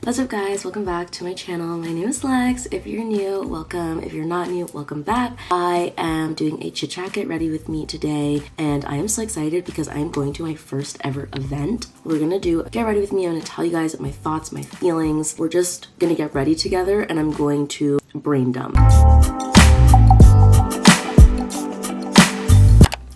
What's up guys, welcome back to my channel. My name is Lex. If you're new, welcome. If you're not new, welcome back. I am doing a chit chat, get ready with me today, and I am so excited because I am going to my first ever event. We're gonna do a get ready with me. I'm gonna tell you guys my thoughts, my feelings. We're just gonna get ready together and I'm going to brain dump.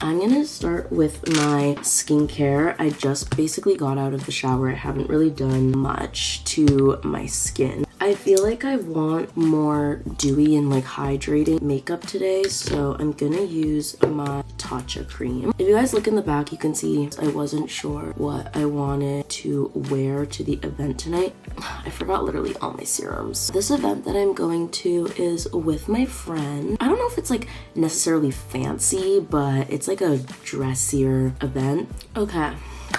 I'm gonna start with my skincare. I just basically got out of the shower. I haven't really done much to my skin. I feel like I want more dewy and like hydrating makeup today, so I'm gonna use my Tatcha cream. If you guys look in the back, you can see I wasn't sure what I wanted to wear to the event tonight. I forgot literally all my serums. This event that I'm going to is with my friend. I don't know if it's like necessarily fancy, but it's like a dressier event. Okay.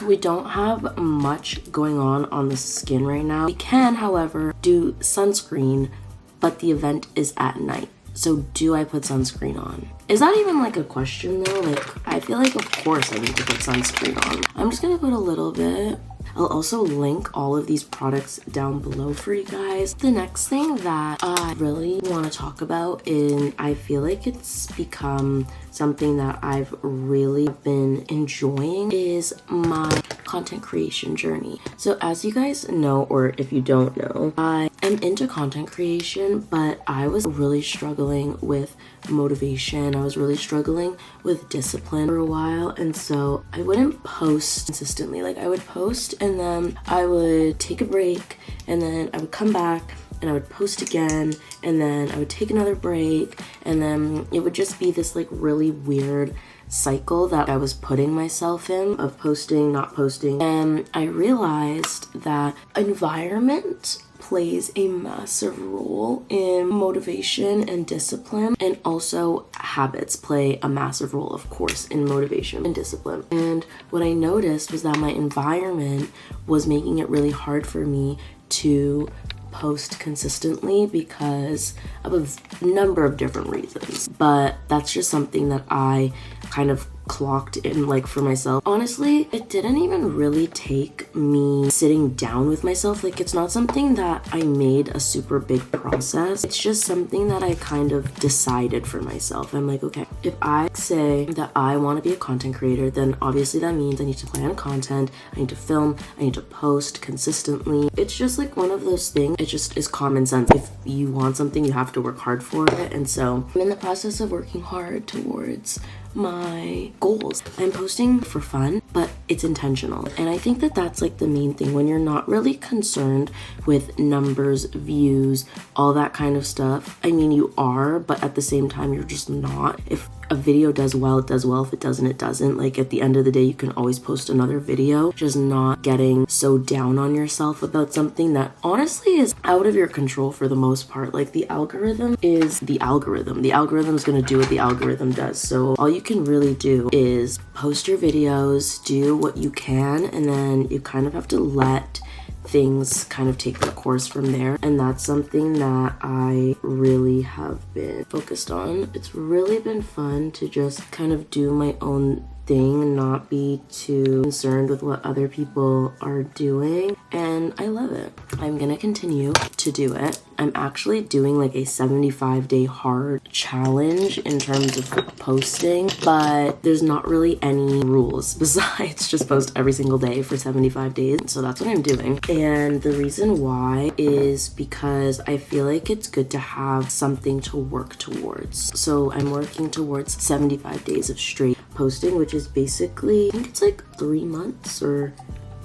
We don't have much going on the skin right now. We can, however, do sunscreen, but the event is at night. So do I put sunscreen on? Is that even like a question though? Like, I feel like of course I need to put sunscreen on. I'm just gonna put a little bit. I'll also link all of these products down below for you guys. The next thing that I really want to talk about is I feel like it's become something that I've really been enjoying is my content creation journey. So as you guys know, or if you don't know, I am into content creation, but I was really struggling with motivation. I was really struggling with discipline for a while, and so I wouldn't post consistently. Like I would post and then I would take a break and then I would come back and I would post again and then I would take another break, and then it would just be this like really weird cycle that I was putting myself in of posting, not posting. And I realized that environment plays a massive role in motivation and discipline, and also habits play a massive role, of course, in motivation and discipline. And what I noticed was that my environment was making it really hard for me to post consistently because of a number of different reasons, but that's just something that I kind of clocked in like for myself. Honestly, it didn't even really take me sitting down with myself. Like it's not something that I made a super big process. It's just something that I kind of decided for myself. I'm like, okay, if I say that I want to be a content creator, then obviously that means I need to plan content, I need to film, I need to post consistently. It's just like one of those things. It just is common sense. If you want something, you have to work hard for it. And so I'm in the process of working hard towards my goals. I'm posting for fun, but it's intentional. And I think that that's like the main thing when you're not really concerned with numbers, views, all that kind of stuff. I mean, you are, but at the same time, you're just not. If a video does well, it does well. If it doesn't, it doesn't. Like at the end of the day, you can always post another video. Just not getting so down on yourself about something that honestly is out of your control for the most part. Like the algorithm is the algorithm. The algorithm is going to do what the algorithm does. So all you can really do is post your videos, do what you can, and then you kind of have to let things kind of take their course from there. And that's something that I really have been focused on. It's really been fun to just kind of do my own thing, not be too concerned with what other people are doing, and I love it. I'm gonna continue to do it. I'm actually doing like a 75-day hard challenge in terms of posting, but there's not really any rules besides just post every single day for 75 days. So that's what I'm doing. And the reason why is because I feel like it's good to have something to work towards. So I'm working towards 75 days of straight posting, which is basically, I think it's like 3 months or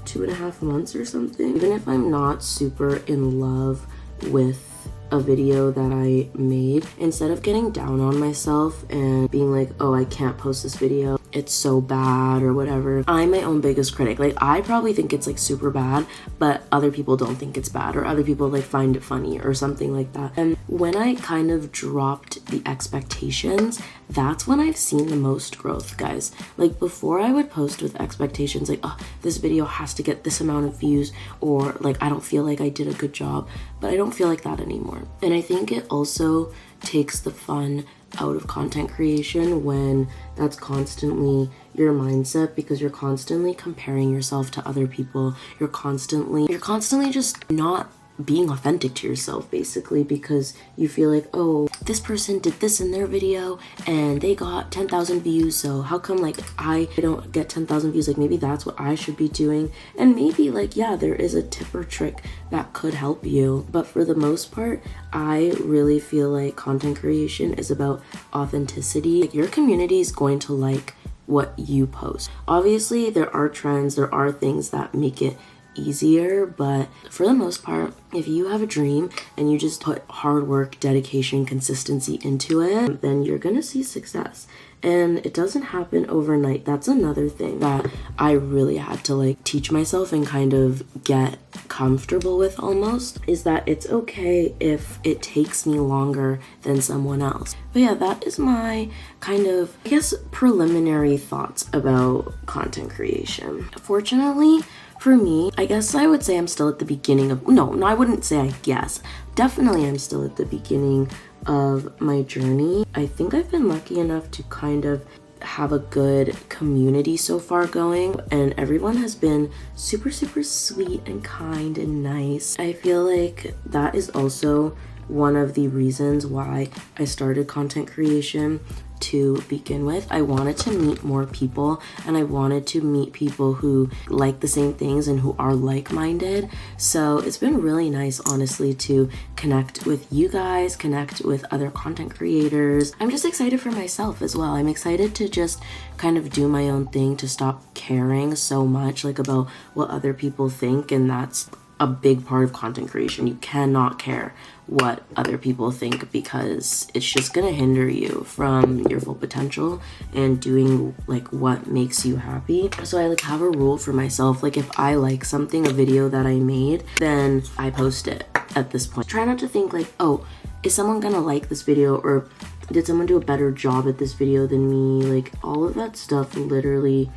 2.5 months or something. Even if I'm not super in love with a video that I made, instead of getting down on myself and being like, oh, I can't post this video, it's so bad or whatever, I'm my own biggest critic. Like I probably think it's like super bad, but other people don't think it's bad, or other people like find it funny or something like that. And when I kind of dropped the expectations, that's when I've seen the most growth, guys. Like before I would post with expectations like, oh, this video has to get this amount of views, or like I don't feel like I did a good job, but I don't feel like that anymore. And I think it also takes the fun out of content creation when that's constantly your mindset, because you're constantly comparing yourself to other people. You're constantly just not being authentic to yourself, basically, because you feel like, oh, this person did this in their video and they got 10,000 views, so how come like I don't get 10,000 views? Like maybe that's what I should be doing. And maybe like, yeah, there is a tip or trick that could help you, but for the most part, I really feel like content creation is about authenticity. Like your community is going to like what you post. Obviously there are trends, there are things that make it easier, but for the most part, if you have a dream and you just put hard work, dedication, consistency into it, then you're gonna see success. And it doesn't happen overnight. That's another thing that I really had to like teach myself and kind of get comfortable with almost, is that it's okay if it takes me longer than someone else. But yeah, that is my kind of, I guess, preliminary thoughts about content creation. Fortunately, for me, I guess I would say I'm still at the beginning of, no, I wouldn't say I guess. Definitely I'm still at the beginning of my journey. I think I've been lucky enough to kind of have a good community so far going, and everyone has been super, super sweet and kind and nice. I feel like that is also one of the reasons why I started content creation to begin with. I wanted to meet more people, and I wanted to meet people who like the same things and who are like-minded. So it's been really nice, honestly, to connect with you guys, connect with other content creators. I'm just excited for myself as well. I'm excited to just kind of do my own thing, to stop caring so much like about what other people think. And that's a big part of content creation. You cannot care what other people think, because it's just gonna hinder you from your full potential and doing like what makes you happy. So I like have a rule for myself. Like if I like something, a video that I made, then I post it at this point. Try not to think like, oh, is someone gonna like this video, or did someone do a better job at this video than me? Like all of that stuff literally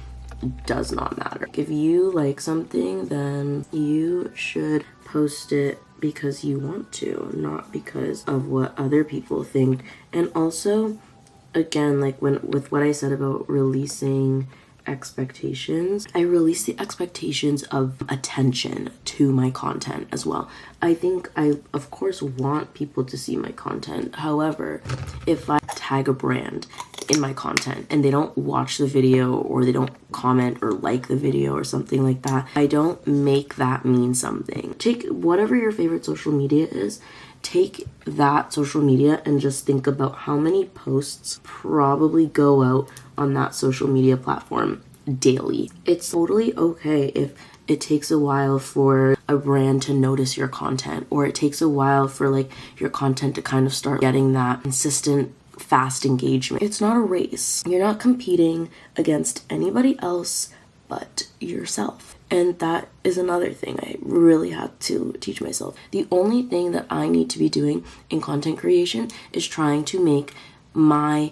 does not matter. If you like something, then you should post it because you want to, not because of what other people think. And also, again, like with what I said about releasing expectations, I release the expectations of attention to my content as well. I think I of course want people to see my content. However, if I tag a brand in my content and they don't watch the video, or they don't comment or like the video or something like that, I don't make that mean something. Take whatever your favorite social media is, take that social media and just think about how many posts probably go out on that social media platform daily. It's totally okay if it takes a while for a brand to notice your content, or it takes a while for like your content to kind of start getting that consistent fast engagement. It's not a race. You're not competing against anybody else but yourself. And that is another thing I really had to teach myself. The only thing that I need to be doing in content creation is trying to make my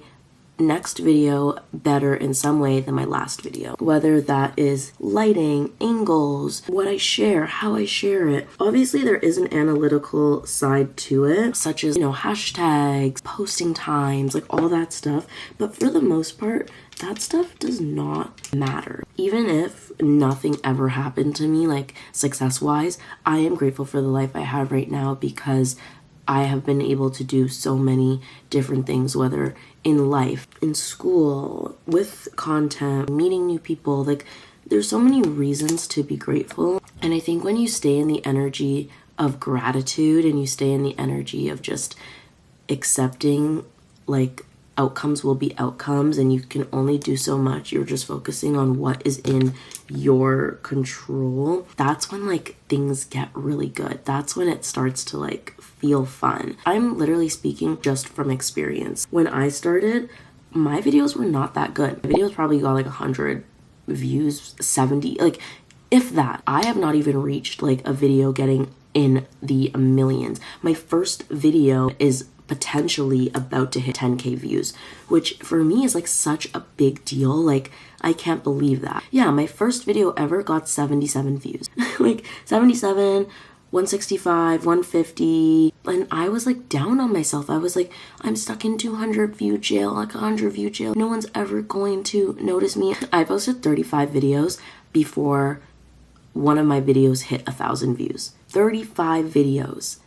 next video better in some way than my last video, whether that is lighting, angles, what I share, how I share it. Obviously there is an analytical side to it, such as, you know, hashtags, posting times, like all that stuff, but for the most part that stuff does not matter. Even if nothing ever happened to me, like success wise, I am grateful for the life I have right now, because I have been able to do so many different things, whether in life, in school, with content, meeting new people. Like there's so many reasons to be grateful. And I think when you stay in the energy of gratitude and you stay in the energy of just accepting like outcomes will be outcomes and you can only do so much, you're just focusing on what is in your control, that's when like things get really good. That's when it starts to like feel fun. I'm literally speaking just from experience. When I started, my videos were not that good. My videos probably got like 100 views, 70, like if that. I have not even reached like a video getting in the millions. My first video is potentially about to hit 10k views, which for me is like such a big deal. Like I can't believe that. Yeah, my first video ever got 77 views. Like 77, 165, 150, and I was like down on myself. I was like, I'm stuck in 200 view jail, like 100 view jail. No one's ever going to notice me. I posted 35 videos before one of my videos hit 1,000 views. 35 videos.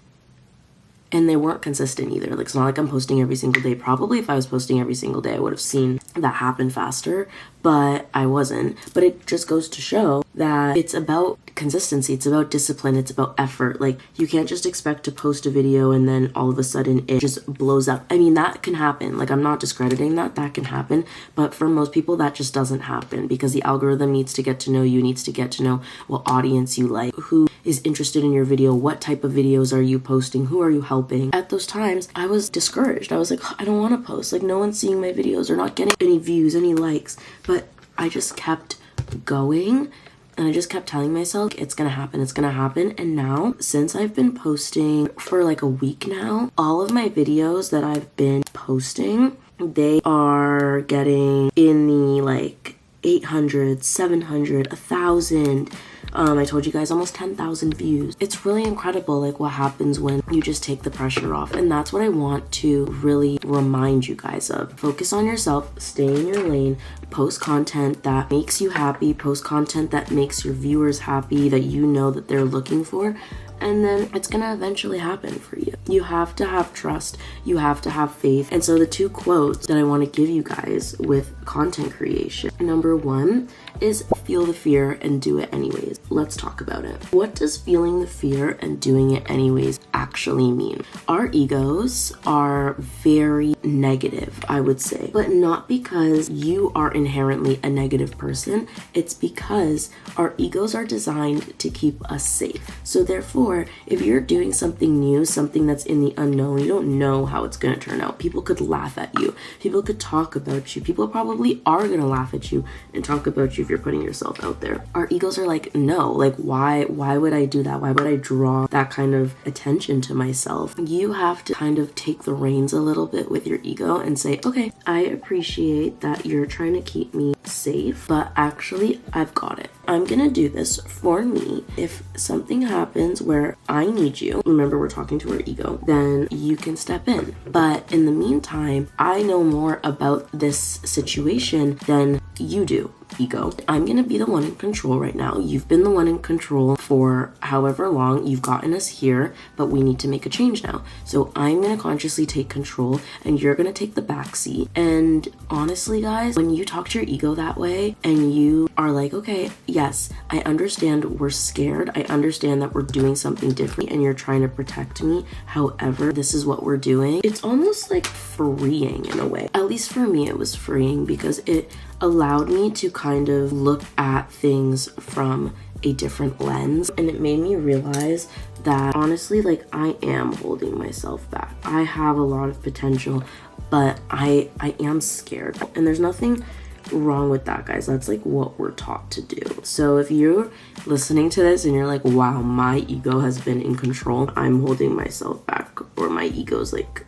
And they weren't consistent either. Like, it's not like I'm posting every single day. Probably if I was posting every single day, I would have seen that happen faster, but I wasn't. But it just goes to show that it's about consistency. It's about discipline. It's about effort. Like, you can't just expect to post a video and then all of a sudden it just blows up. I mean, that can happen. Like, I'm not discrediting that. That can happen. But for most people, that just doesn't happen because the algorithm needs to get to know you, needs to get to know what audience you like, who is interested in your video, what type of videos are you posting, who are you helping. At those times, I was discouraged. I was like, I don't want to post. Like, no one's seeing my videos or not getting any views, any likes. But I just kept going. And I just kept telling myself, it's gonna happen, it's gonna happen. And now, since I've been posting for like a week now, all of my videos that I've been posting, they are getting in the like 800, 700, 1,000. I told you guys almost 10,000 views. It's really incredible like what happens when you just take the pressure off. And that's what I want to really remind you guys of. Focus on yourself, stay in your lane, post content that makes you happy, post content that makes your viewers happy, that you know that they're looking for. And then it's gonna eventually happen for you. You have to have trust, you have to have faith. And so the two quotes that I want to give you guys with content creation. Number one is feel the fear and do it anyways. Let's talk about it. What does feeling the fear and doing it anyways actually mean? Our egos are very negative, I would say, but not because you are inherently a negative person. It's because our egos are designed to keep us safe. So therefore, if you're doing something new, something that's in the unknown, you don't know how it's going to turn out. People could laugh at you. People could talk about you. People probably are going to laugh at you and talk about you if you're putting yourself out there. Our egos are like, no, like why would I do that? Why would I draw that kind of attention to myself? You have to kind of take the reins a little bit with your ego and say, okay, I appreciate that you're trying to keep me safe, but actually I've got it. I'm gonna do this for me. If something happens where I need you, remember we're talking to our ego, then you can step in. But in the meantime, I know more about this situation than you do, ego. I'm gonna be the one in control right now. You've been the one in control for however long. You've gotten us here, but we need to make a change now. So I'm gonna consciously take control and you're gonna take the back seat. And honestly, guys, when you talk to your ego that way and you are like, okay, yes, I understand we're scared. I understand that we're doing something different and you're trying to protect me. However, this is what we're doing. It's almost like freeing in a way. At least for me, it was freeing because it allowed me to kind of look at things from a different lens, and it made me realize that honestly, like, I am holding myself back. I have a lot of potential, but I am scared, and there's nothing wrong with that, guys. That's like what we're taught to do. So if you're listening to this and you're like, wow, my ego has been in control, I'm holding myself back, or my ego's like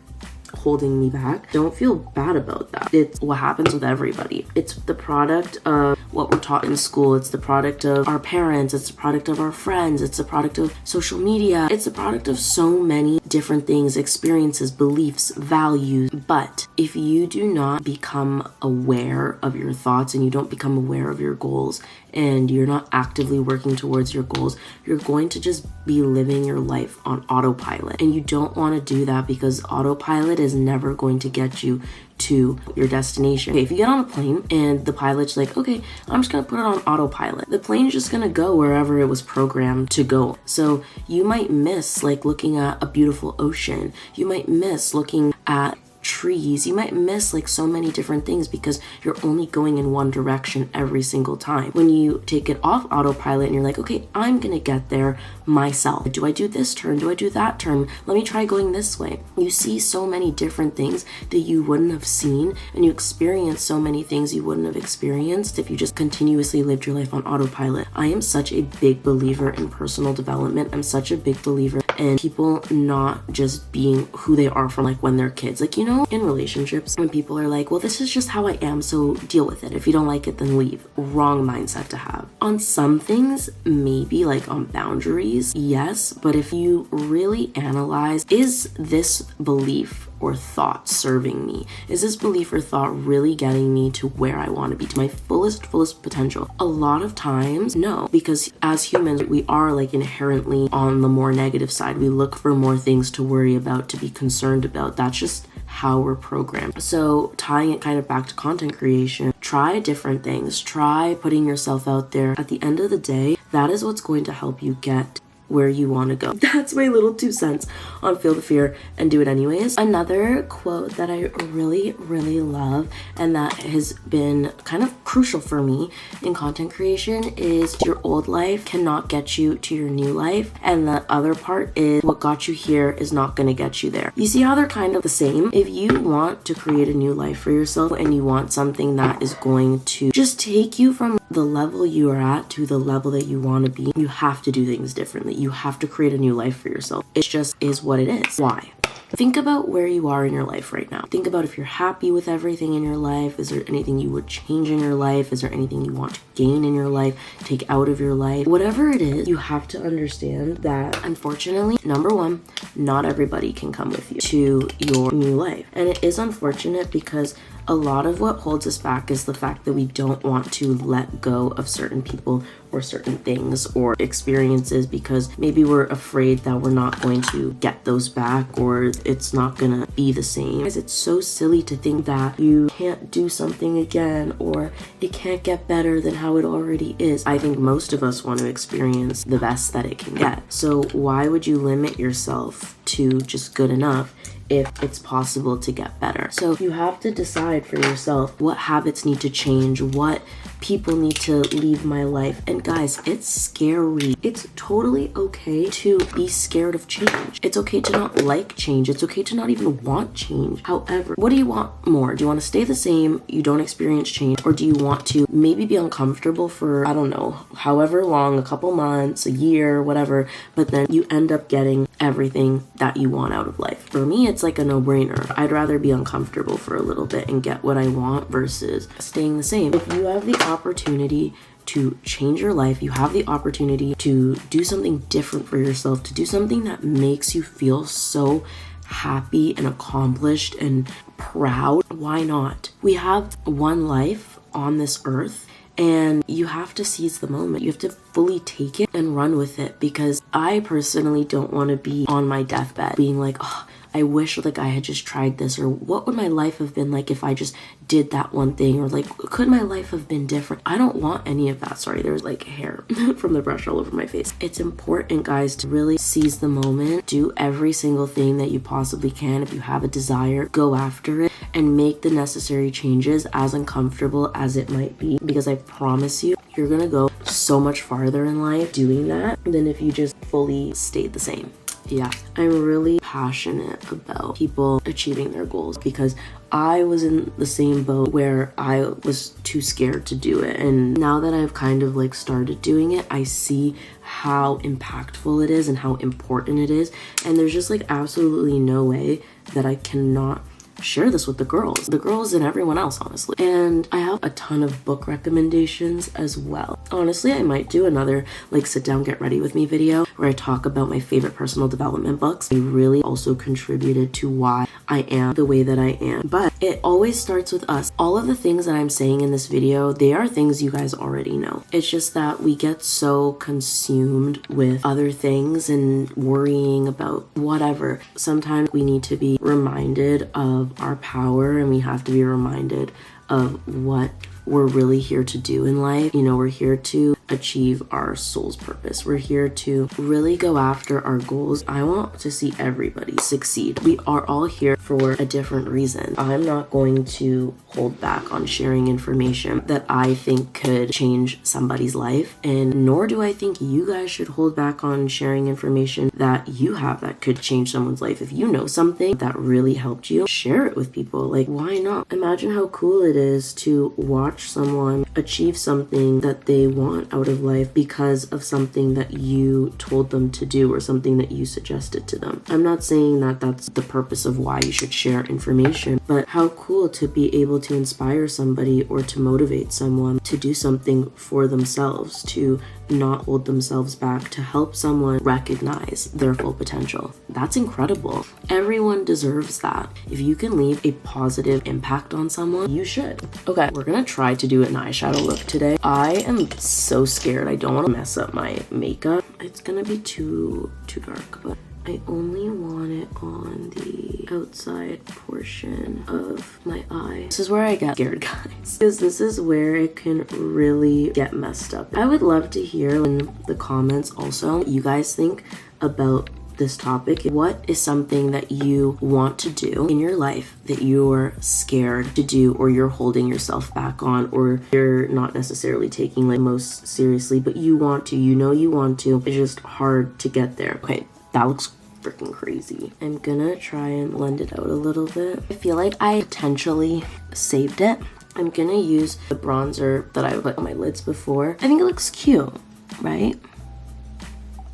holding me back, don't feel bad about that. It's what happens with everybody. It's the product of what we're taught in school. It's the product of our parents. It's the product of our friends. It's the product of social media. It's the product of so many different things, experiences, beliefs, values. But if you do not become aware of your thoughts and you don't become aware of your goals and you're not actively working towards your goals, you're going to just be living your life on autopilot. And you don't want to do that because autopilot is never going to get you to your destination. Okay, if you get on a plane and the pilot's like, okay, I'm just gonna put it on autopilot, the plane's just gonna go wherever it was programmed to go. So you might miss like looking at a beautiful ocean. You might miss looking at trees. You might miss like so many different things because you're only going in one direction every single time. When you take it off autopilot and you're like, okay, I'm gonna get there myself. Do I do this turn? Do I do that turn? Let me try going this way. You see so many different things that you wouldn't have seen, and you experience so many things you wouldn't have experienced if you just continuously lived your life on autopilot. I am such a big believer in personal development. I'm such a big believer in people not just being who they are from like when they're kids. Like, you know, in relationships, when people are like, well, this is just how I am, so deal with it. If you don't like it, then leave. Wrong mindset to have. On some things, maybe like on boundaries, yes, but if you really analyze, is this belief or thought serving me? Is this belief or thought really getting me to where I want to be, to my fullest potential? A lot of times, no, because as humans, we are like inherently on the more negative side. We look for more things to worry about, to be concerned about. That's just how we're programmed. So tying it kind of back to content creation, try different things, try putting yourself out there. At the end of the day, that is what's going to help you get where you want to go. That's my little 2 cents on feel the fear and do it anyways. Another quote that I really love and that has been kind of crucial for me in content creation is your old life cannot get you to your new life, and the other part is what got you here is not going to get you there. You see how they're kind of the same? If you want to create a new life for yourself and you want something that is going to just take you from the level you are at to the level that you want to be, you have to do things differently. You have to create a new life for yourself. It just is what it is. Why? Think about where you are in your life right now. Think about if you're happy with everything in your life. Is there anything you would change in your life? Is there anything you want to gain in your life, take out of your life? Whatever it is, you have to understand that unfortunately, number one, not everybody can come with you to your new life. And it is unfortunate because a lot of what holds us back is the fact that we don't want to let go of certain people or certain things or experiences because maybe we're afraid that we're not going to get those back or it's not gonna be the same. Guys, it's so silly to think that you can't do something again or it can't get better than how it already is. I think most of us want to experience the best that it can get. So why would you limit yourself to just good enough if it's possible to get better? So you have to decide for yourself what habits need to change, what people need to leave my life. And guys, it's scary. It's totally okay to be scared of change. It's okay to not like change. It's okay to not even want change. However, what do you want more? Do you want to stay the same, you don't experience change, or do you want to maybe be uncomfortable for, I don't know, however long, a couple months, a year, whatever, but then you end up getting everything that you want out of life? For me, it's like a no-brainer. I'd rather be uncomfortable for a little bit and get what I want versus staying the same. If you have the opportunity to change your life, you have the opportunity to do something different for yourself, to do something that makes you feel so happy and accomplished and proud, why not? We have one life on this earth and you have to seize the moment. You have to fully take it and run with it, because I personally don't want to be on my deathbed being like, oh, I wish like I had just tried this, or what would my life have been like if I just did that one thing, or like could my life have been different? I don't want any of that. Sorry, there's like hair from the brush all over my face. It's important, guys, to really seize the moment, do every single thing that you possibly can. If you have a desire, go after it and make the necessary changes, as uncomfortable as it might be, because I promise you, you're gonna go so much farther in life doing that than if you just fully stayed the same. Yeah, I'm really passionate about people achieving their goals, because I was in the same boat where I was too scared to do it. And now that I've kind of like started doing it, I see how impactful it is and how important it is. And there's just like absolutely no way that I cannot share this with the girls and everyone else, honestly. And I have a ton of book recommendations as well. Honestly, I might do another like sit down, get ready with me video where I talk about my favorite personal development books. They really also contributed to why I am the way that I am. But it always starts with us. All of the things that I'm saying in this video, they are things you guys already know. It's just that we get so consumed with other things and worrying about whatever. Sometimes we need to be reminded of our power, and we have to be reminded of what we're really here to do in life. You know, we're here to achieve our soul's purpose. We're here to really go after our goals. I want to see everybody succeed. We are all here for a different reason. I'm not going to hold back on sharing information that I think could change somebody's life, and nor do I think you guys should hold back on sharing information that you have that could change someone's life. If you know something that really helped you, share it with people. Like, why not? Imagine how cool it is to watch someone achieve something that they want out of life because of something that you told them to do or something that you suggested to them. I'm not saying that that's the purpose of why you should share information, but how cool to be able to inspire somebody or to motivate someone to do something for themselves, to not hold themselves back to help someone recognize their full potential. That's incredible. Everyone deserves that. If you can leave a positive impact on someone, you should. Okay, we're gonna try to do an eyeshadow look today. I am so scared. I don't want to mess up my makeup. It's gonna be too dark, but I only want it on the outside portion of my eye. This is where I get scared, guys, because this is where it can really get messed up. I would love to hear in the comments also what you guys think about this topic. What is something that you want to do in your life that you're scared to do, or you're holding yourself back on, or you're not necessarily taking like most seriously, but you want to, you know you want to, it's just hard to get there. Okay, that looks freaking crazy. I'm gonna try and blend it out a little bit. I feel like I potentially saved it. I'm gonna use the bronzer that I put on my lids before. I think it looks cute, right?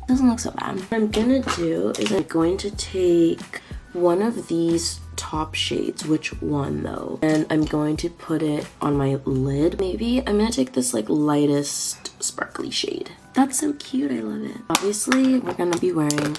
Doesn't look so bad. What I'm gonna do is I'm going to take one of these top shades, which one though, and I'm going to put it on my lid. Maybe I'm gonna take this like lightest sparkly shade. That's so cute, I love it. Obviously, we're gonna be wearing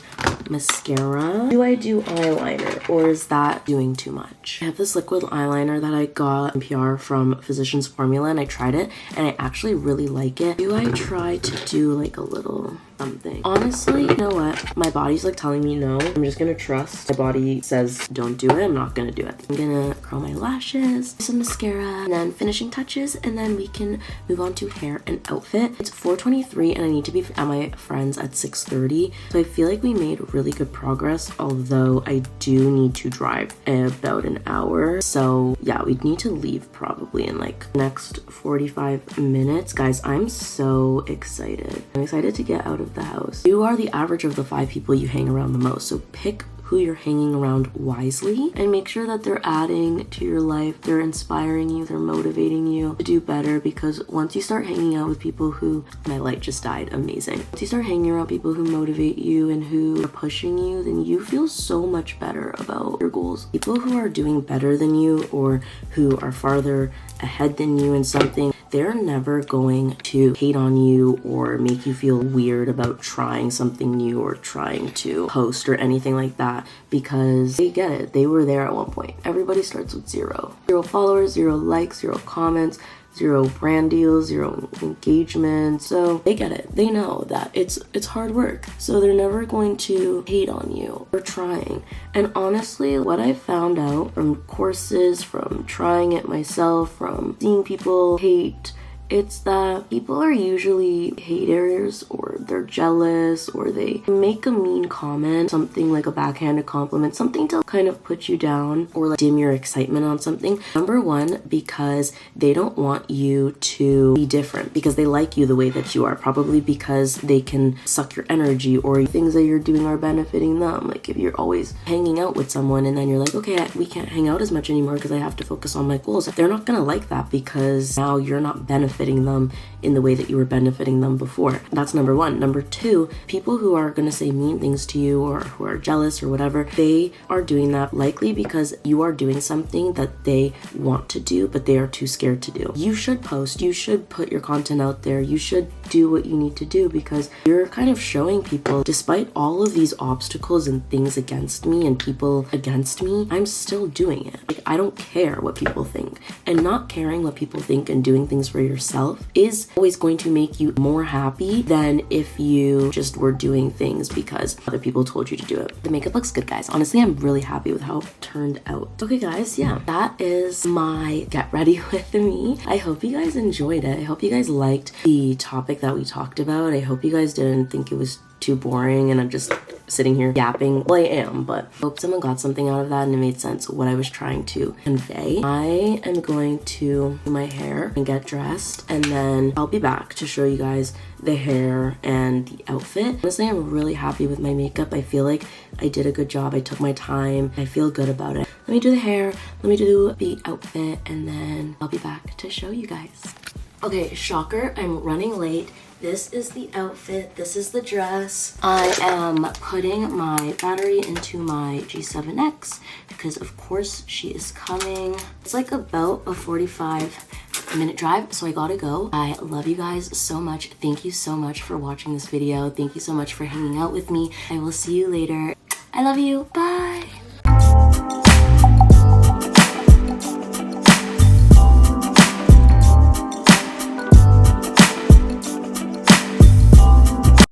mascara. Do I do eyeliner, or is that doing too much? I have this liquid eyeliner that I got in PR from Physicians Formula, and I tried it, and I actually really like it. Do I try to do like a little something? Honestly, you know what? My body's like telling me no. I'm just gonna trust. My body says don't do it. I'm not gonna do it. I'm gonna curl my lashes, some mascara, and then finishing touches, and then we can move on to hair and outfit. It's 4:23, and I need to be at my friend's at 6:30, so I feel like we made really good progress, although I do need to drive about an hour. So yeah, we need to leave probably in like next 45 minutes. Guys, I'm so excited. I'm excited to get out of the house. You are the average of the 5 people you hang around the most, so pick who you're hanging around wisely and make sure that they're adding to your life, they're inspiring you, they're motivating you to do better, because once you start hanging out with people who, my light just died, amazing. Once you start hanging around people who motivate you and who are pushing you, then you feel so much better about your goals. People who are doing better than you or who are farther ahead than you in something, they're never going to hate on you or make you feel weird about trying something new or trying to post or anything like that, because they get it. They were there at one point. Everybody starts with 0 followers, 0 likes, 0 comments, 0 brand deals, 0 engagement. So they get it. They know that it's hard work. So they're never going to hate on you for trying. And honestly, what I found out from courses, from trying it myself, from seeing people hate, it's that people are usually haters, or they're jealous, or they make a mean comment, something like a backhanded compliment, something to kind of put you down or like dim your excitement on something. Number one, because they don't want you to be different, because they like you the way that you are, probably because they can suck your energy, or things that you're doing are benefiting them. Like if you're always hanging out with someone and then you're like, okay, we can't hang out as much anymore because I have to focus on my goals. They're not gonna like that, because now you're not benefiting them in the way that you were benefiting them before. That's number one. Number two, people who are going to say mean things to you or who are jealous or whatever, they are doing that likely because you are doing something that they want to do, but they are too scared to do. You should post, you should put your content out there, you should do what you need to do, because you're kind of showing people, despite all of these obstacles and things against me and people against me, I'm still doing it. Like, I don't care what people think. And not caring what people think and doing things for yourself is always going to make you more happy than if you just were doing things because other people told you to do it. The makeup looks good, guys. Honestly, I'm really happy with how it turned out. Okay, guys, yeah, that is my get ready with me. I hope you guys enjoyed it. I hope you guys liked the topic that we talked about. I hope you guys didn't think it was too boring and I'm just sitting here yapping. Well, I am, but I hope someone got something out of that and it made sense what I was trying to convey. I am going to do my hair and get dressed, and then I'll be back to show you guys the hair and the outfit. Honestly, I'm really happy with my makeup. I feel like I did a good job. I took my time. I feel good about it. Let me do the hair, let me do the outfit, and then I'll be back to show you guys. Okay, shocker, I'm running late. This is the outfit, this is the dress. I am putting my battery into my G7X because of course she is coming. It's like about a 45 minute drive, so I gotta go. I love you guys so much. Thank you so much for watching this video. Thank you so much for hanging out with me. I will see you later. I love you. Bye.